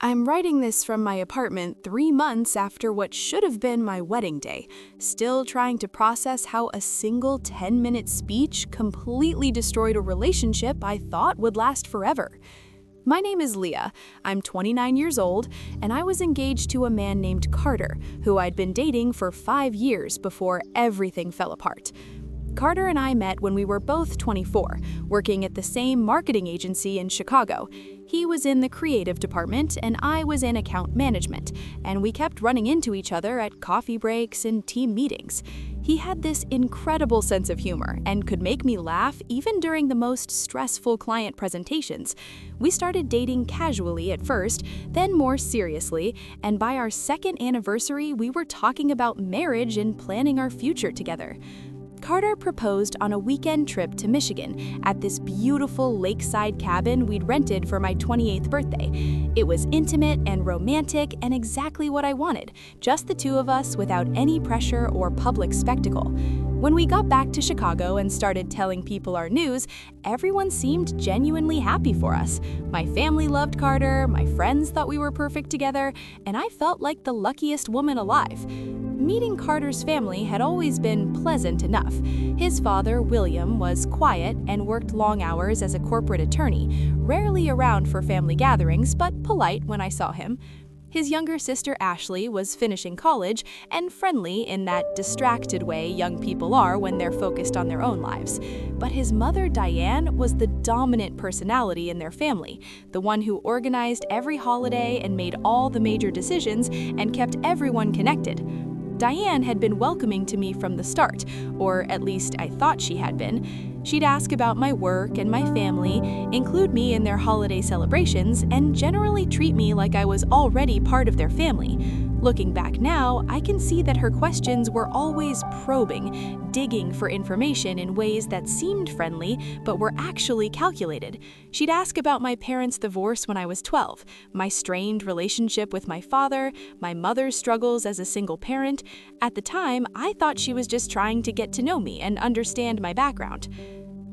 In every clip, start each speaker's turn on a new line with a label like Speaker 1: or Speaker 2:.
Speaker 1: I'm writing this from my apartment 3 months after what should have been my wedding day, still trying to process how a single 10-minute speech completely destroyed a relationship I thought would last forever. My name is Leah, I'm 29 years old, and I was engaged to a man named Carter, who I'd been dating for 5 years before everything fell apart. Carter and I met when we were both 24, working at the same marketing agency in Chicago. He was in the creative department and I was in account management, and we kept running into each other at coffee breaks and team meetings. He had this incredible sense of humor and could make me laugh even during the most stressful client presentations. We started dating casually at first, then more seriously, and by our second anniversary, we were talking about marriage and planning our future together. Carter proposed on a weekend trip to Michigan at this beautiful lakeside cabin we'd rented for my 28th birthday. It was intimate and romantic and exactly what I wanted, just the two of us without any pressure or public spectacle. When we got back to Chicago and started telling people our news, everyone seemed genuinely happy for us. My family loved Carter, my friends thought we were perfect together, and I felt like the luckiest woman alive. Meeting Carter's family had always been pleasant enough. His father, William, was quiet and worked long hours as a corporate attorney, rarely around for family gatherings, but polite when I saw him. His younger sister, Ashley, was finishing college and friendly in that distracted way young people are when they're focused on their own lives. But his mother, Diane, was the dominant personality in their family, the one who organized every holiday and made all the major decisions and kept everyone connected. Diane had been welcoming to me from the start, or at least I thought she had been. She'd ask about my work and my family, include me in their holiday celebrations, and generally treat me like I was already part of their family. Looking back now, I can see that her questions were always probing, digging for information in ways that seemed friendly but were actually calculated. She'd ask about my parents' divorce when I was 12, my strained relationship with my father, my mother's struggles as a single parent. At the time, I thought she was just trying to get to know me and understand my background.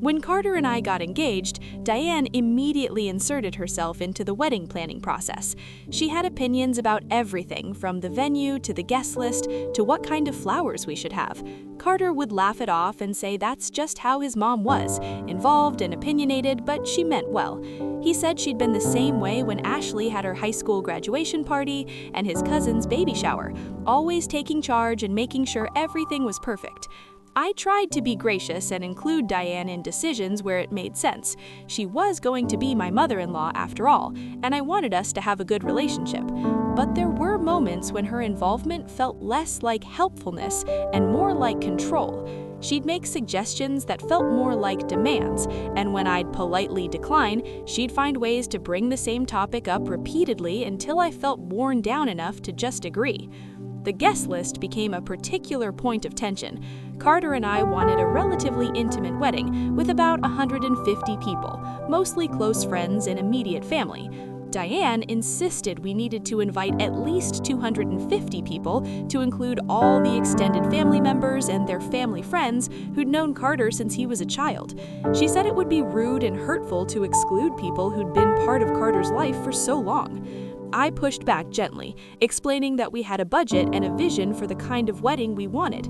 Speaker 1: When Carter and I got engaged, Diane immediately inserted herself into the wedding planning process. She had opinions about everything from the venue to the guest list to what kind of flowers we should have. Carter would laugh it off and say that's just how his mom was, involved and opinionated, but she meant well. He said she'd been the same way when Ashley had her high school graduation party and his cousin's baby shower, always taking charge and making sure everything was perfect. I tried to be gracious and include Diane in decisions where it made sense. She was going to be my mother-in-law after all, and I wanted us to have a good relationship. But there were moments when her involvement felt less like helpfulness and more like control. She'd make suggestions that felt more like demands, and when I'd politely decline, she'd find ways to bring the same topic up repeatedly until I felt worn down enough to just agree. The guest list became a particular point of tension. Carter and I wanted a relatively intimate wedding with about 150 people, mostly close friends and immediate family. Diane insisted we needed to invite at least 250 people to include all the extended family members and their family friends who'd known Carter since he was a child. She said it would be rude and hurtful to exclude people who'd been part of Carter's life for so long. I pushed back gently, explaining that we had a budget and a vision for the kind of wedding we wanted.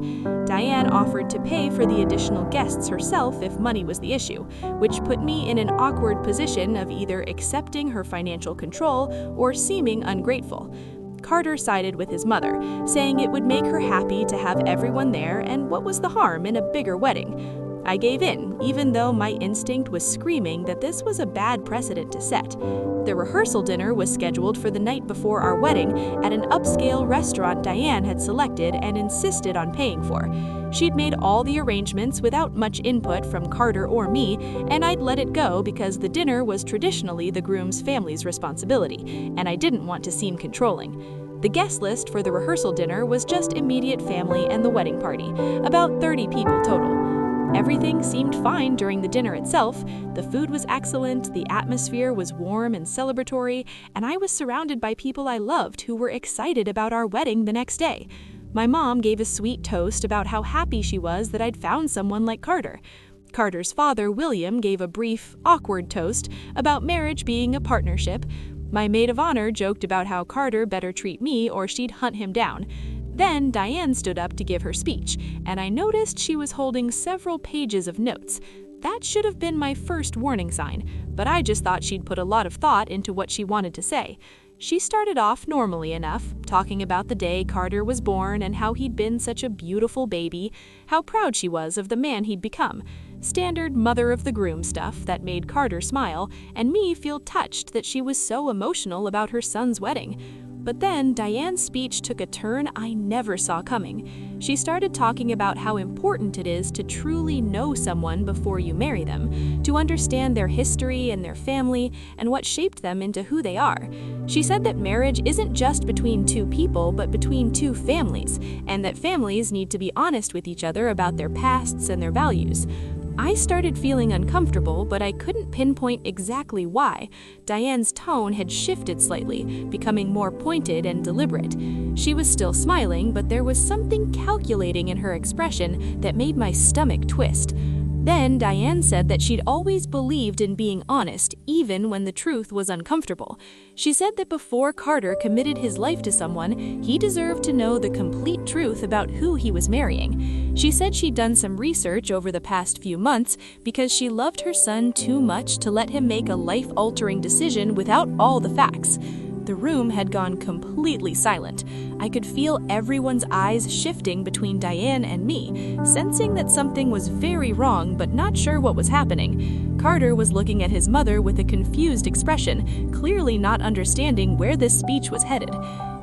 Speaker 1: Diane offered to pay for the additional guests herself if money was the issue, which put me in an awkward position of either accepting her financial control or seeming ungrateful. Carter sided with his mother, saying it would make her happy to have everyone there and what was the harm in a bigger wedding. I gave in, even though my instinct was screaming that this was a bad precedent to set. The rehearsal dinner was scheduled for the night before our wedding at an upscale restaurant Diane had selected and insisted on paying for. She'd made all the arrangements without much input from Carter or me, and I'd let it go because the dinner was traditionally the groom's family's responsibility, and I didn't want to seem controlling. The guest list for the rehearsal dinner was just immediate family and the wedding party, about 30 people total. Everything seemed fine during the dinner itself. The food was excellent, the atmosphere was warm and celebratory, and I was surrounded by people I loved who were excited about our wedding the next day. My mom gave a sweet toast about how happy she was that I'd found someone like Carter. Carter's father, William, gave a brief, awkward toast about marriage being a partnership. My maid of honor joked about how Carter better treat me or she'd hunt him down. Then Diane stood up to give her speech, and I noticed she was holding several pages of notes. That should have been my first warning sign, but I just thought she'd put a lot of thought into what she wanted to say. She started off normally enough, talking about the day Carter was born and how he'd been such a beautiful baby, how proud she was of the man he'd become. Standard mother of the groom stuff that made Carter smile and me feel touched that she was so emotional about her son's wedding. But then Diane's speech took a turn I never saw coming. She started talking about how important it is to truly know someone before you marry them, to understand their history and their family and what shaped them into who they are. She said that marriage isn't just between two people, but between two families, and that families need to be honest with each other about their pasts and their values. I started feeling uncomfortable, but I couldn't pinpoint exactly why. Diane's tone had shifted slightly, becoming more pointed and deliberate. She was still smiling, but there was something calculating in her expression that made my stomach twist. Then Diane said that she'd always believed in being honest, even when the truth was uncomfortable. She said that before Carter committed his life to someone, he deserved to know the complete truth about who he was marrying. She said she'd done some research over the past few months because she loved her son too much to let him make a life-altering decision without all the facts. The room had gone completely silent. I could feel everyone's eyes shifting between Diane and me, sensing that something was very wrong but not sure what was happening. Carter was looking at his mother with a confused expression, clearly not understanding where this speech was headed.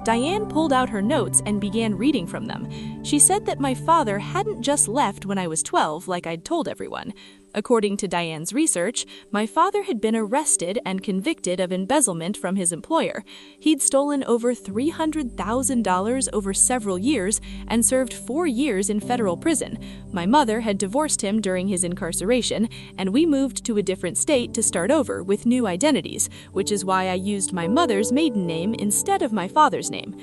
Speaker 1: Diane pulled out her notes and began reading from them. She said that my father hadn't just left when I was 12 like I'd told everyone. According to Diane's research, my father had been arrested and convicted of embezzlement from his employer. He'd stolen over $300,000 over several years and served 4 years in federal prison. My mother had divorced him during his incarceration, and we moved to a different state to start over with new identities, which is why I used my mother's maiden name instead of my father's name.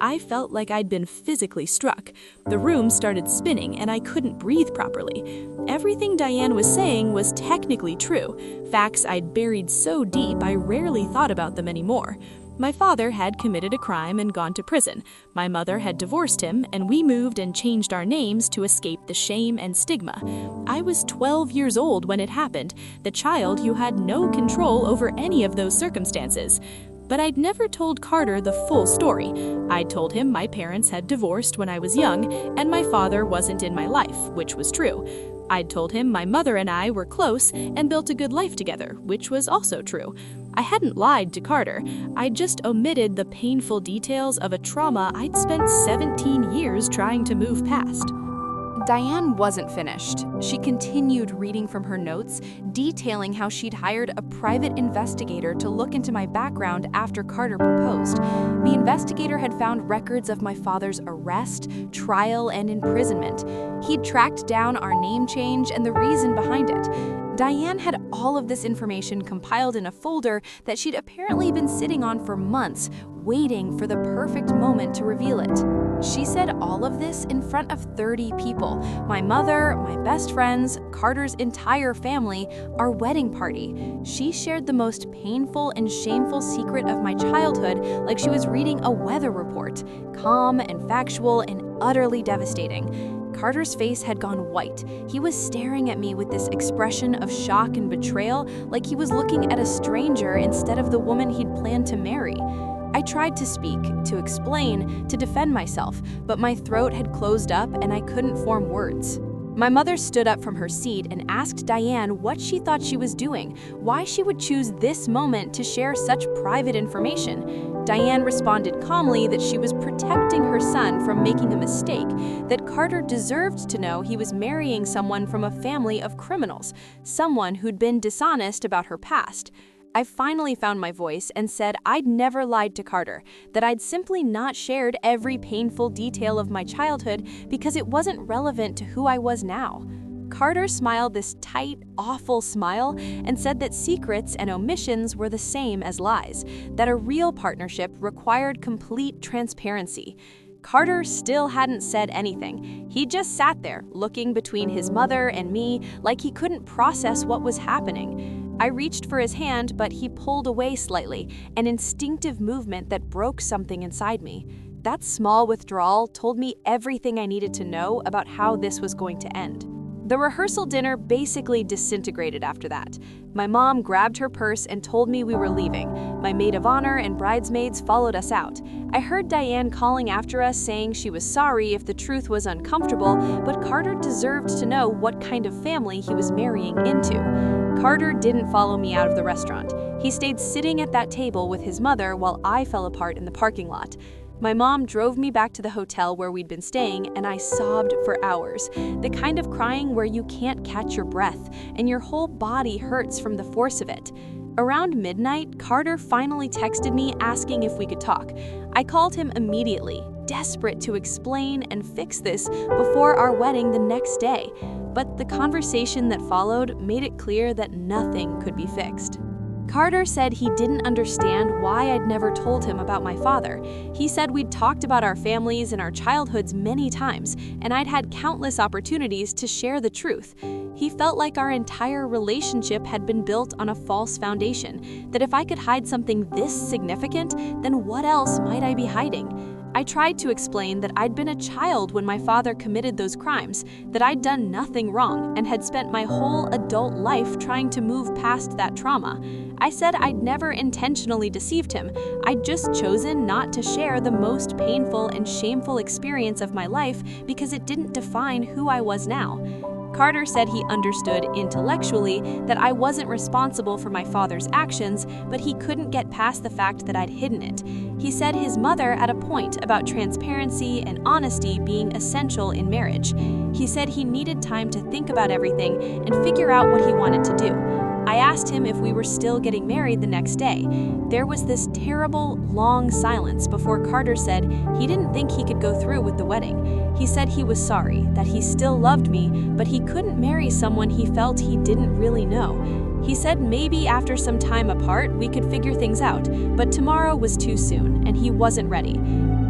Speaker 1: I felt like I'd been physically struck. The room started spinning and I couldn't breathe properly. Everything Diane was saying was technically true, facts I'd buried so deep I rarely thought about them anymore. My father had committed a crime and gone to prison. My mother had divorced him, and we moved and changed our names to escape the shame and stigma. I was 12 years old when it happened, the child who had no control over any of those circumstances. But I'd never told Carter the full story. I'd told him my parents had divorced when I was young, and my father wasn't in my life, which was true. I'd told him my mother and I were close and built a good life together, which was also true. I hadn't lied to Carter. I'd just omitted the painful details of a trauma I'd spent 17 years trying to move past. Diane wasn't finished. She continued reading from her notes, detailing how she'd hired a private investigator to look into my background after Carter proposed. The investigator had found records of my father's arrest, trial, and imprisonment. He'd tracked down our name change and the reason behind it. Diane had all of this information compiled in a folder that she'd apparently been sitting on for months, waiting for the perfect moment to reveal it. She said all of this in front of 30 people: my mother, my best friends, Carter's entire family, our wedding party. She shared the most painful and shameful secret of my childhood like she was reading a weather report, calm and factual and utterly devastating. Carter's face had gone white. He was staring at me with this expression of shock and betrayal, like he was looking at a stranger instead of the woman he'd planned to marry. I tried to speak, to explain, to defend myself, but my throat had closed up and I couldn't form words. My mother stood up from her seat and asked Diane what she thought she was doing, why she would choose this moment to share such private information. Diane responded calmly that she was protecting her son from making a mistake, that Carter deserved to know he was marrying someone from a family of criminals, someone who'd been dishonest about her past. I finally found my voice and said I'd never lied to Carter, that I'd simply not shared every painful detail of my childhood because it wasn't relevant to who I was now. Carter smiled this tight, awful smile and said that secrets and omissions were the same as lies, that a real partnership required complete transparency. Carter still hadn't said anything. He just sat there, looking between his mother and me like he couldn't process what was happening. I reached for his hand, but he pulled away slightly, an instinctive movement that broke something inside me. That small withdrawal told me everything I needed to know about how this was going to end. The rehearsal dinner basically disintegrated after that. My mom grabbed her purse and told me we were leaving. My maid of honor and bridesmaids followed us out. I heard Diane calling after us saying she was sorry if the truth was uncomfortable, but Carter deserved to know what kind of family he was marrying into. Carter didn't follow me out of the restaurant. He stayed sitting at that table with his mother while I fell apart in the parking lot. My mom drove me back to the hotel where we'd been staying, and I sobbed for hours. The kind of crying where you can't catch your breath, and your whole body hurts from the force of it. Around midnight, Carter finally texted me asking if we could talk. I called him immediately, desperate to explain and fix this before our wedding the next day. But the conversation that followed made it clear that nothing could be fixed. Carter said he didn't understand why I'd never told him about my father. He said we'd talked about our families and our childhoods many times, and I'd had countless opportunities to share the truth. He felt like our entire relationship had been built on a false foundation, that if I could hide something this significant, then what else might I be hiding? I tried to explain that I'd been a child when my father committed those crimes, that I'd done nothing wrong and had spent my whole adult life trying to move past that trauma. I said I'd never intentionally deceived him. I'd just chosen not to share the most painful and shameful experience of my life because it didn't define who I was now. Carter said he understood intellectually that I wasn't responsible for my father's actions, but he couldn't get past the fact that I'd hidden it. He said his mother had a point about transparency and honesty being essential in marriage. He said he needed time to think about everything and figure out what he wanted to do. I asked him if we were still getting married the next day. There was this terrible, long silence before Carter said he didn't think he could go through with the wedding. He said he was sorry, that he still loved me, but he couldn't marry someone he felt he didn't really know. He said maybe after some time apart we could figure things out, but tomorrow was too soon and he wasn't ready.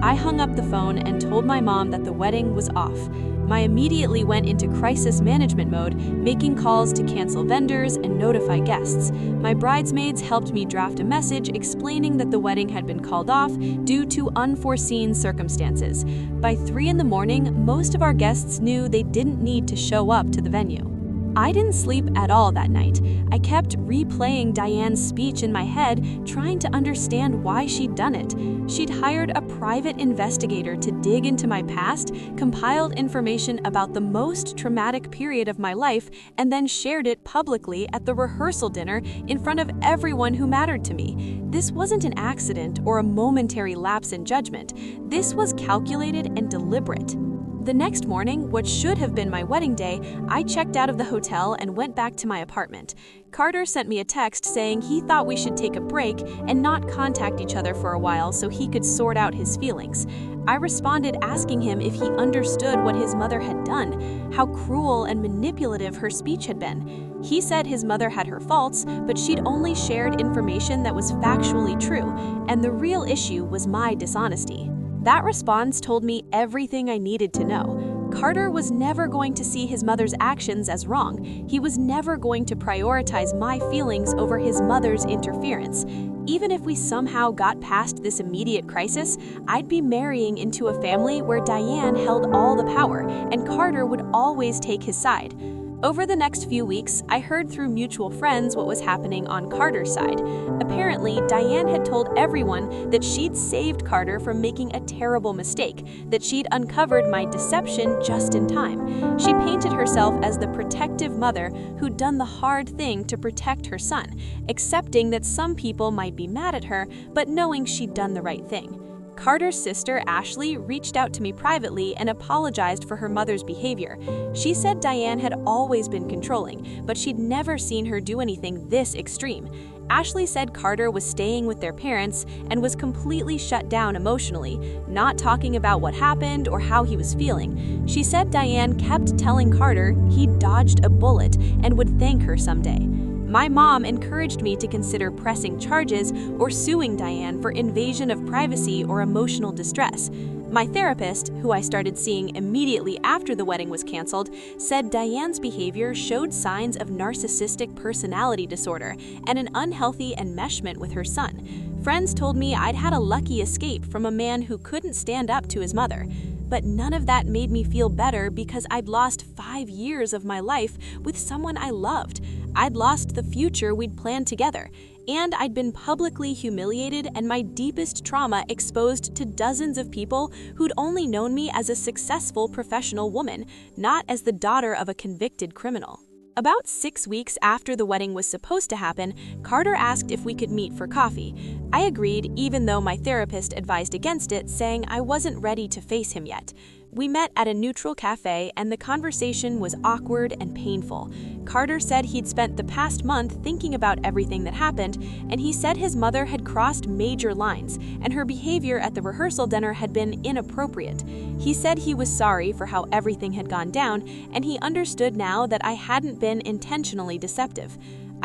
Speaker 1: I hung up the phone and told my mom that the wedding was off. I immediately went into crisis management mode, making calls to cancel vendors and notify guests. My bridesmaids helped me draft a message explaining that the wedding had been called off due to unforeseen circumstances. By 3 in the morning, most of our guests knew they didn't need to show up to the venue. I didn't sleep at all that night. I kept replaying Diane's speech in my head, trying to understand why she'd done it. She'd hired a private investigator to dig into my past, compiled information about the most traumatic period of my life, and then shared it publicly at the rehearsal dinner in front of everyone who mattered to me. This wasn't an accident or a momentary lapse in judgment. This was calculated and deliberate. The next morning, what should have been my wedding day, I checked out of the hotel and went back to my apartment. Carter sent me a text saying he thought we should take a break and not contact each other for a while so he could sort out his feelings. I responded asking him if he understood what his mother had done, how cruel and manipulative her speech had been. He said his mother had her faults, but she'd only shared information that was factually true, and the real issue was my dishonesty. That response told me everything I needed to know. Carter was never going to see his mother's actions as wrong. He was never going to prioritize my feelings over his mother's interference. Even if we somehow got past this immediate crisis, I'd be marrying into a family where Diane held all the power, and Carter would always take his side. Over the next few weeks, I heard through mutual friends what was happening on Carter's side. Apparently, Diane had told everyone that she'd saved Carter from making a terrible mistake, that she'd uncovered my deception just in time. She painted herself as the protective mother who'd done the hard thing to protect her son, accepting that some people might be mad at her, but knowing she'd done the right thing. Carter's sister, Ashley, reached out to me privately and apologized for her mother's behavior. She said Diane had always been controlling, but she'd never seen her do anything this extreme. Ashley said Carter was staying with their parents and was completely shut down emotionally, not talking about what happened or how he was feeling. She said Diane kept telling Carter he'd dodged a bullet and would thank her someday. My mom encouraged me to consider pressing charges or suing Diane for invasion of privacy or emotional distress.
Speaker 2: My therapist, who I started seeing immediately after the wedding was canceled, said Diane's behavior showed signs of narcissistic personality disorder and an unhealthy enmeshment with her son. Friends told me I'd had a lucky escape from a man who couldn't stand up to his mother. But none of that made me feel better because I'd lost 5 years of my life with someone I loved. I'd lost the future we'd planned together. And I'd been publicly humiliated and my deepest trauma exposed to dozens of people who'd only known me as a successful professional woman, not as the daughter of a convicted criminal. About 6 weeks after the wedding was supposed to happen, Carter asked if we could meet for coffee. I agreed, even though my therapist advised against it, saying I wasn't ready to face him yet. We met at a neutral cafe, and the conversation was awkward and painful. Carter said he'd spent the past month thinking about everything that happened, and he said his mother had crossed major lines, and her behavior at the rehearsal dinner had been inappropriate. He said he was sorry for how everything had gone down, and he understood now that I hadn't been intentionally deceptive.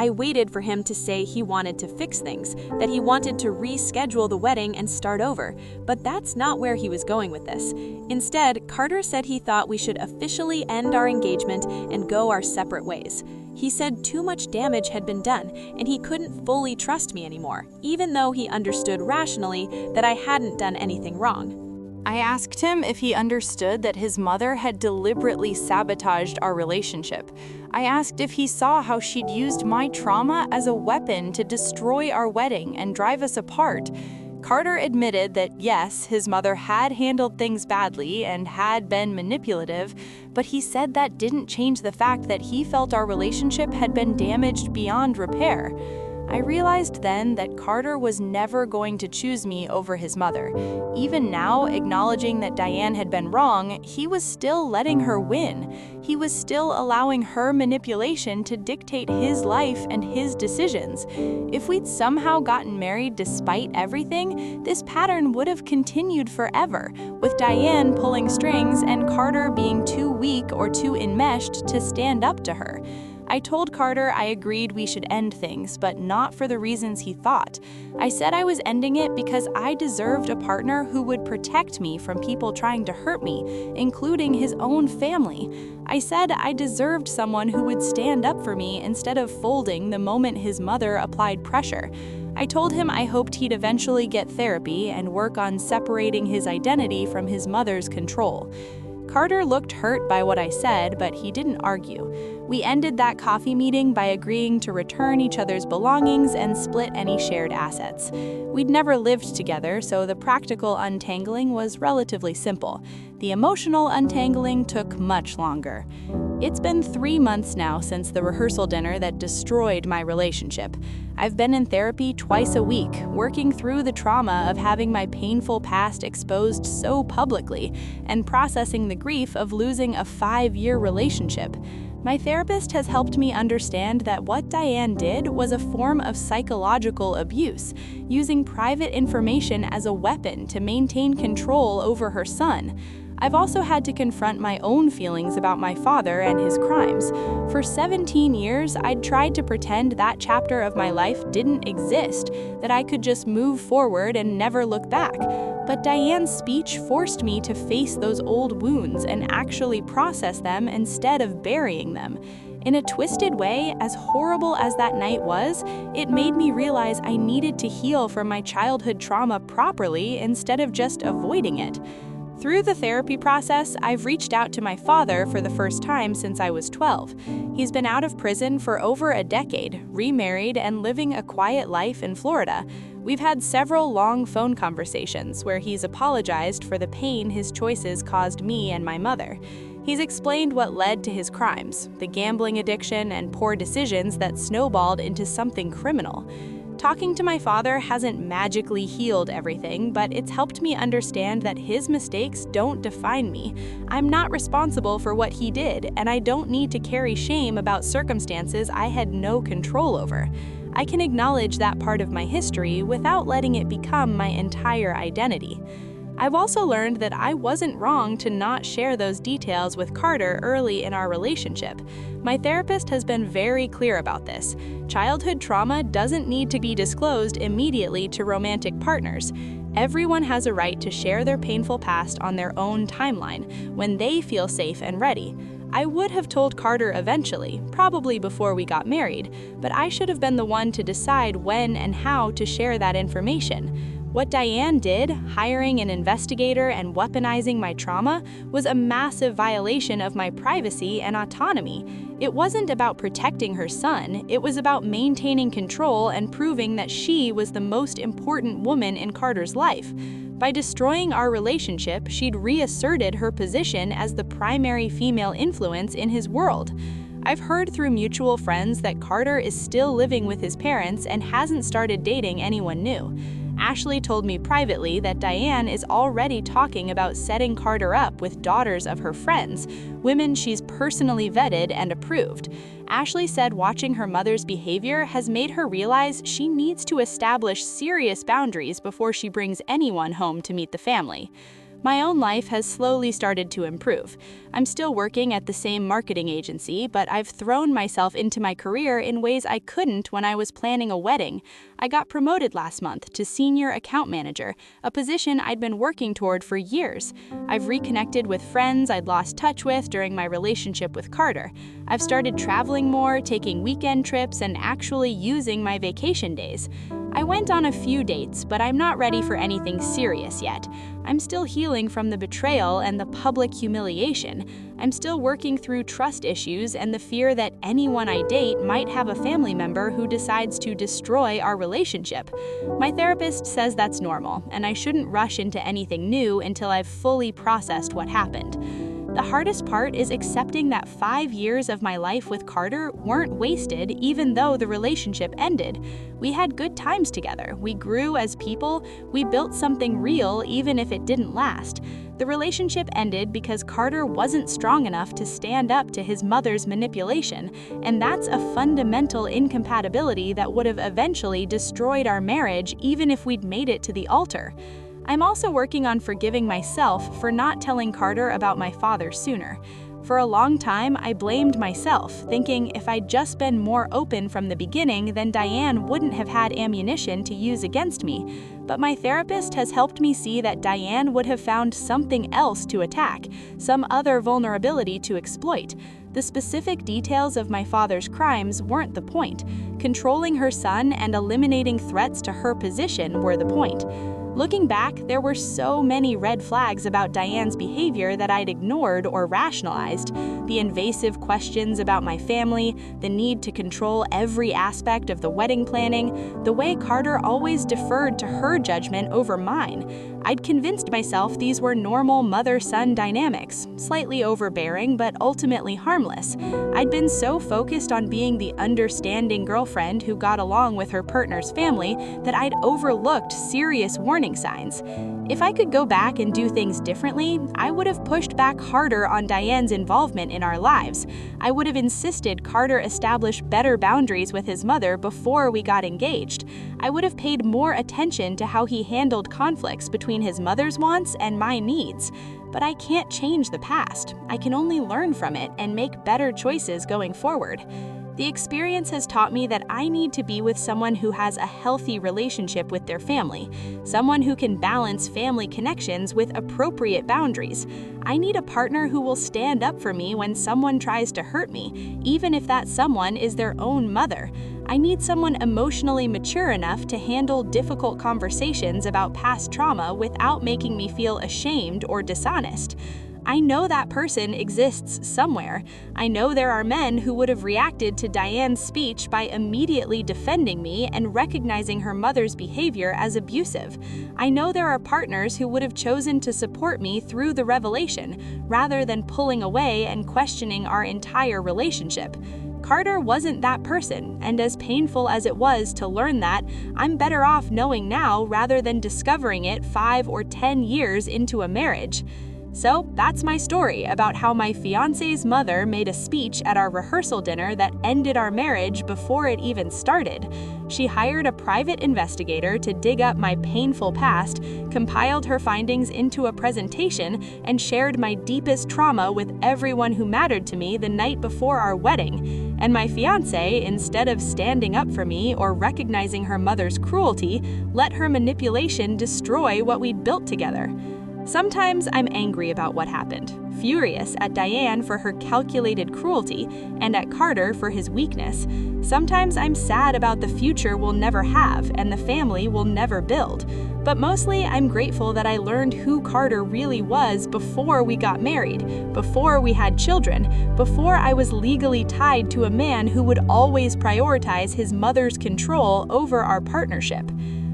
Speaker 2: I waited for him to say he wanted to fix things, that he wanted to reschedule the wedding and start over, but that's not where he was going with this. Instead, Carter said he thought we should officially end our engagement and go our separate ways. He said too much damage had been done, and he couldn't fully trust me anymore, even though he understood rationally that I hadn't done anything wrong.
Speaker 1: I asked him if he understood that his mother had deliberately sabotaged our relationship. I asked if he saw how she'd used my trauma as a weapon to destroy our wedding and drive us apart. Carter admitted that yes, his mother had handled things badly and had been manipulative, but he said that didn't change the fact that he felt our relationship had been damaged beyond repair. I realized then that Carter was never going to choose me over his mother. Even now, acknowledging that Diane had been wrong, he was still letting her win. He was still allowing her manipulation to dictate his life and his decisions. If we'd somehow gotten married despite everything, this pattern would have continued forever, with Diane pulling strings and Carter being too weak or too enmeshed to stand up to her. I told Carter I agreed we should end things, but not for the reasons he thought. I said I was ending it because I deserved a partner who would protect me from people trying to hurt me, including his own family. I said I deserved someone who would stand up for me instead of folding the moment his mother applied pressure. I told him I hoped he'd eventually get therapy and work on separating his identity from his mother's control. Carter looked hurt by what I said, but he didn't argue. We ended that coffee meeting by agreeing to return each other's belongings and split any shared assets. We'd never lived together, so the practical untangling was relatively simple. The emotional untangling took much longer. It's been 3 months now since the rehearsal dinner that destroyed my relationship. I've been in therapy twice a week, working through the trauma of having my painful past exposed so publicly and processing the grief of losing a 5-year relationship. My therapist has helped me understand that what Diane did was a form of psychological abuse, using private information as a weapon to maintain control over her son. I've also had to confront my own feelings about my father and his crimes. For 17 years, I'd tried to pretend that chapter of my life didn't exist, that I could just move forward and never look back. But Diane's speech forced me to face those old wounds and actually process them instead of burying them. In a twisted way, as horrible as that night was, it made me realize I needed to heal from my childhood trauma properly instead of just avoiding it. Through the therapy process, I've reached out to my father for the first time since I was 12. He's been out of prison for over a decade, remarried, and living a quiet life in Florida. We've had several long phone conversations where he's apologized for the pain his choices caused me and my mother. He's explained what led to his crimes, the gambling addiction and poor decisions that snowballed into something criminal. Talking to my father hasn't magically healed everything, but it's helped me understand that his mistakes don't define me. I'm not responsible for what he did, and I don't need to carry shame about circumstances I had no control over. I can acknowledge that part of my history without letting it become my entire identity. I've also learned that I wasn't wrong to not share those details with Carter early in our relationship. My therapist has been very clear about this. Childhood trauma doesn't need to be disclosed immediately to romantic partners.
Speaker 2: Everyone has a right to share their painful past on their own timeline, when they feel safe and ready. I would have told Carter eventually, probably before we got married, but I should have been the one to decide when and how to share that information. What Diane did, hiring an investigator and weaponizing my trauma, was a massive violation of my privacy and autonomy. It wasn't about protecting her son, it was about maintaining control and proving that she was the most important woman in Carter's life. By destroying our relationship, she'd reasserted her position as the primary female influence in his world. I've heard through mutual friends that Carter is still living with his parents and hasn't started dating anyone new. Ashley told me privately that Diane is already talking about setting Carter up with daughters of her friends, women she's personally vetted and approved. Ashley said watching her mother's behavior has made her realize she needs to establish serious boundaries before she brings anyone home to meet the family. My own life has slowly started to improve. I'm still working at the same marketing agency, but I've thrown myself into my career in ways I couldn't when I was planning a wedding. I got promoted last month to senior account manager, a position I'd been working toward for years. I've reconnected with friends I'd lost touch with during my relationship with Carter. I've started traveling more, taking weekend trips, and actually using my vacation days. I went on a few dates, but I'm not ready for anything serious yet. I'm still healing from the betrayal and the public humiliation. I'm still working through trust issues and the fear that anyone I date might have a family member who decides to destroy our relationship. My therapist says that's normal, and I shouldn't rush into anything new until I've fully processed what happened. The hardest part is accepting that 5 years of my life with Carter weren't wasted even though the relationship ended. We had good times together, we grew as people, we built something real even if it didn't last. The relationship ended because Carter wasn't strong enough to stand up to his mother's manipulation, and that's a fundamental incompatibility that would have eventually destroyed our marriage even if we'd made it to the altar. I'm also working on forgiving myself for not telling Carter about my father sooner. For a long time, I blamed myself, thinking if I'd just been more open from the beginning, then Diane wouldn't have had ammunition to use against me. But my therapist has helped me see that Diane would have found something else to attack, some other vulnerability to exploit. The specific details of my father's crimes weren't the point. Controlling her son and eliminating threats to her position were the point. Looking back, there were so many red flags about Diane's behavior that I'd ignored or rationalized. The invasive questions about my family, the need to control every aspect of the wedding planning, the way Carter always deferred to her judgment over mine. I'd convinced myself these were normal mother-son dynamics, slightly overbearing but ultimately harmless. I'd been so focused on being the understanding girlfriend who got along with her partner's family that I'd overlooked serious warning signs. If I could go back and do things differently, I would have pushed back harder on Diane's involvement in our lives. I would have insisted Carter establish better boundaries with his mother before we got engaged. I would have paid more attention to how he handled conflicts between his mother's wants and my needs. But I can't change the past. I can only learn from it and make better choices going forward. The experience has taught me that I need to be with someone who has a healthy relationship with their family, someone who can balance family connections with appropriate boundaries. I need a partner who will stand up for me when someone tries to hurt me, even if that someone is their own mother. I need someone emotionally mature enough to handle difficult conversations about past trauma without making me feel ashamed or dishonest. I know that person exists somewhere. I know there are men who would have reacted to Diane's speech by immediately defending me and recognizing her mother's behavior as abusive. I know there are partners who would have chosen to support me through the revelation, rather than pulling away and questioning our entire relationship. Carter wasn't that person, and as painful as it was to learn that, I'm better off knowing now rather than discovering it 5 or 10 years into a marriage. So that's my story about how my fiance's mother made a speech at our rehearsal dinner that ended our marriage before it even started. She hired a private investigator to dig up my painful past, compiled her findings into a presentation, and shared my deepest trauma with everyone who mattered to me the night before our wedding. And my fiancé, instead of standing up for me or recognizing her mother's cruelty, let her manipulation destroy what we'd built together. Sometimes I'm angry about what happened, furious at Diane for her calculated cruelty and at Carter for his weakness. Sometimes I'm sad about the future we'll never have and the family we'll never build. But mostly I'm grateful that I learned who Carter really was before we got married, before we had children, before I was legally tied to a man who would always prioritize his mother's control over our partnership.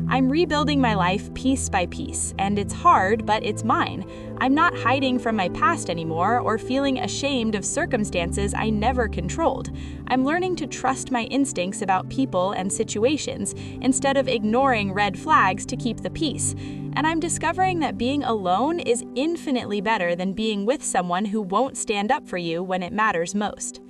Speaker 2: I'm rebuilding my life piece by piece, and it's hard, but it's mine. I'm not hiding from my past anymore or feeling ashamed of circumstances I never controlled. I'm learning to trust my instincts about people and situations instead of ignoring red flags to keep the peace. And I'm discovering that being alone is infinitely better than being with someone who won't stand up for you when it matters most.